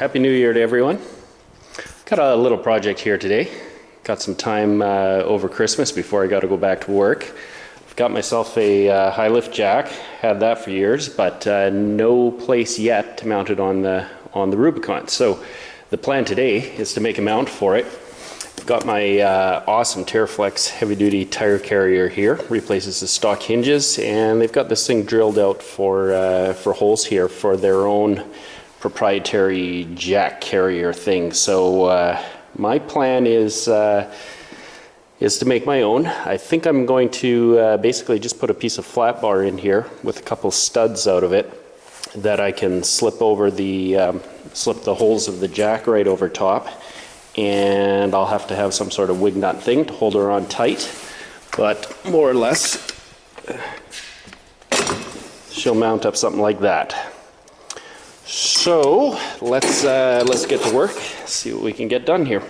Happy New Year to everyone. Got a little project here today. Got some time over Christmas before I got to go back to work. I've got myself a HiLift jack, had that for years, but no place yet to mount it on the Rubicon. So the plan today is to make a mount for it. Got my awesome TerraFlex heavy-duty tire carrier here. Replaces the stock hinges, and they've got this thing drilled out for holes here for their own proprietary jack carrier thing. So my plan is to make my own. I think I'm going to basically just put a piece of flat bar in here with a couple studs out of it that I can slip over the slip the holes of the jack right over top. And I'll have to have some sort of wig nut thing to hold her on tight, but more or less she'll mount up something like that. So let's get to work, see what we can get done here.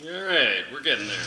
Alright, we're getting there.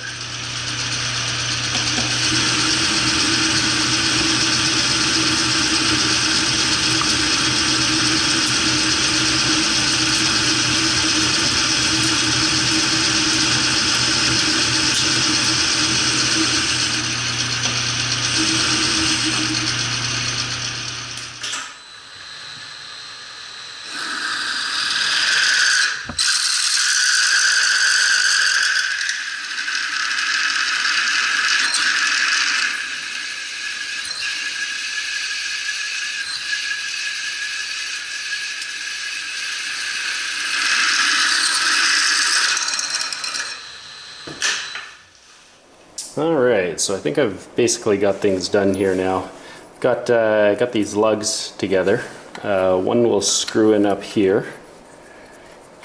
Alright, so I think I've basically got things done here now. Got these lugs together. One will screw in up here,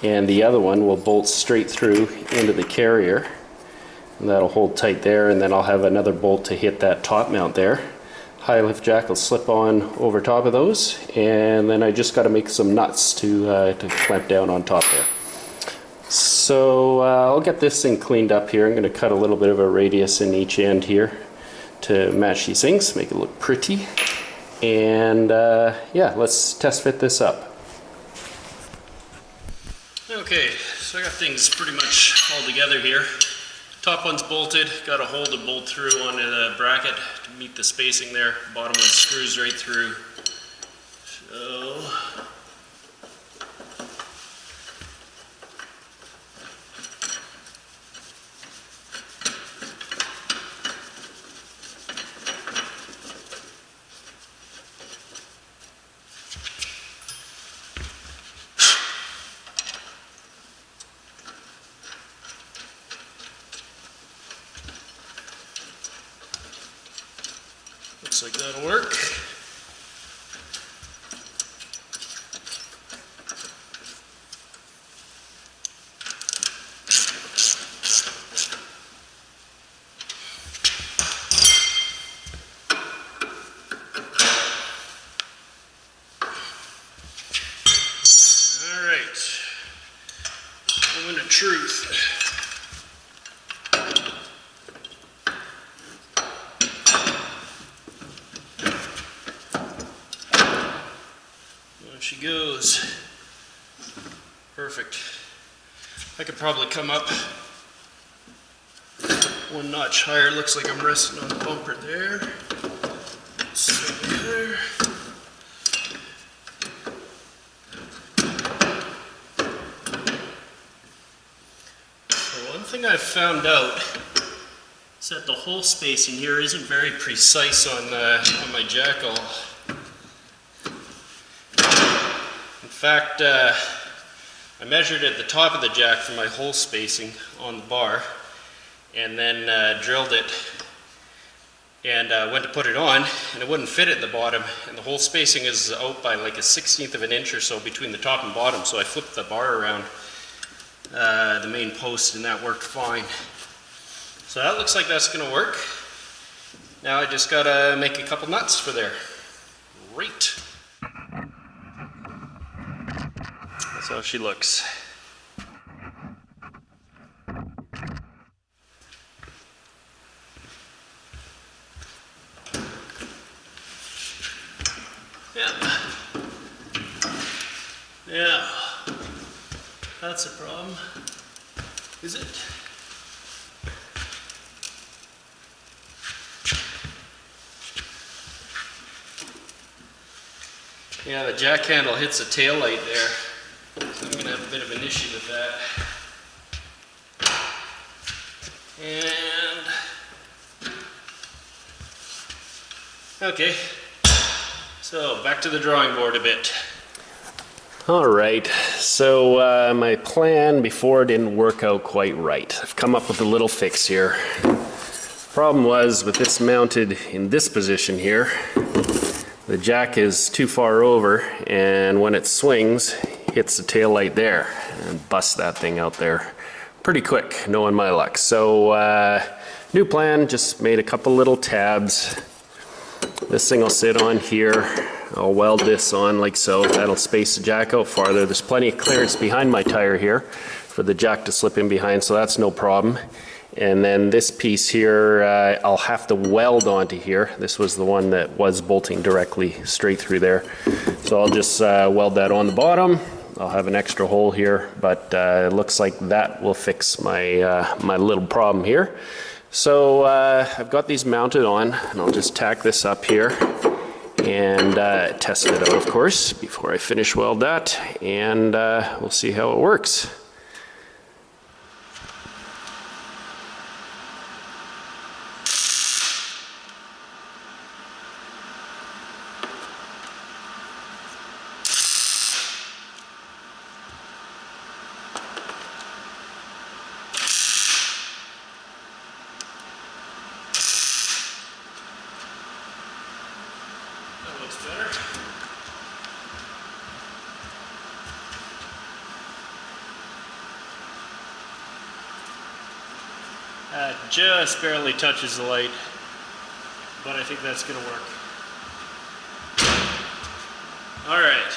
and the other one will bolt straight through into the carrier. And that'll hold tight there, and then I'll have another bolt to hit that top mount there. HiLift jack will slip on over top of those, and then I just got to make some nuts to clamp down on top there. So I'll get this thing cleaned up here. I'm going to cut a little bit of a radius in each end here to match these things, make it look pretty. And yeah, let's test fit this up. Okay, so I got things pretty much all together here. Top one's bolted, got a hole to bolt through onto the bracket to meet the spacing there. Bottom one screws right through. So looks like that'll work. Moment of truth. she goes. Perfect. I could probably come up one notch higher. Looks like I'm resting on the bumper there. So there. So one thing I've found out is that the hole spacing here isn't very precise on my jackal. In fact, I measured at the top of the jack for my hole spacing on the bar, and then drilled it, and went to put it on, and it wouldn't fit at the bottom, and the hole spacing is out by like a 1/16 of an inch or so between the top and bottom, so I flipped the bar around the main post, and that worked fine. So that looks like that's going to work. Now I just got to make a couple nuts for there. Great. That's how she looks. Yeah, that's a problem, is it? Yeah, the jack handle hits the tail light there, so I'm going to have a bit of an issue with that. And okay, so back to the drawing board a bit. Alright, so my plan before didn't work out quite right. I've come up with a little fix here. Problem was, with this mounted in this position here, the jack is too far over, and when it swings, hits the tail light there and busts that thing out there pretty quick, knowing my luck. So new plan, just made a couple little tabs. This thing will sit on here. I'll weld this on like so. That'll space the jack out farther. There's plenty of clearance behind my tire here for the jack to slip in behind, so that's no problem. And then this piece here, I'll have to weld onto here. This was the one that was bolting directly straight through there. So I'll just weld that on the bottom. I'll have an extra hole here, but it looks like that will fix my, my little problem here. So I've got these mounted on, and I'll just tack this up here and test it out, of course, before I finish weld that, and we'll see how it works. Just barely touches the light, but I think that's going to work. All right.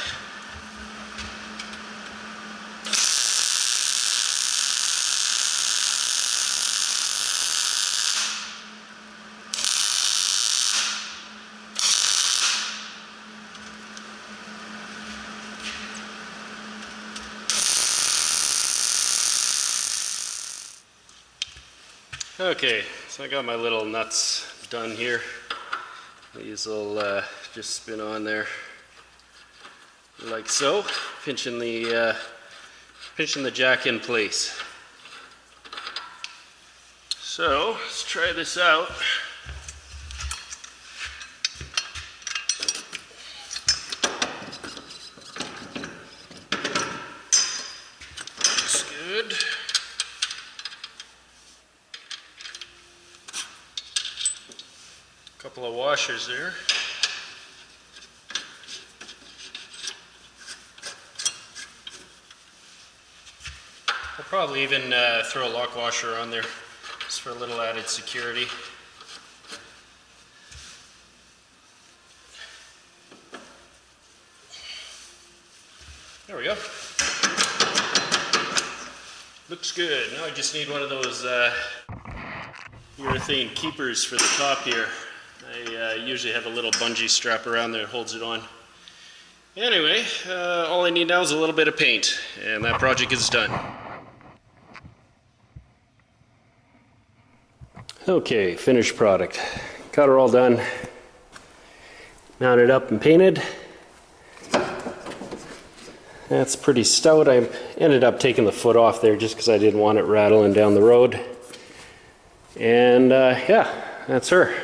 Okay, so I got my little nuts done here. These will just spin on there like so, pinching the jack in place. So let's try this out. Looks good. Couple of washers there. I'll probably even throw a lock washer on there just for a little added security. There we go. Looks good. Now I just need one of those urethane keepers for the top here. I usually have a little bungee strap around there that holds it on. Anyway, all I need now is a little bit of paint, and that project is done. Okay, finished product. Got her all done. Mounted up and painted. That's pretty stout. I ended up taking the foot off there just because I didn't want it rattling down the road. And yeah, that's her.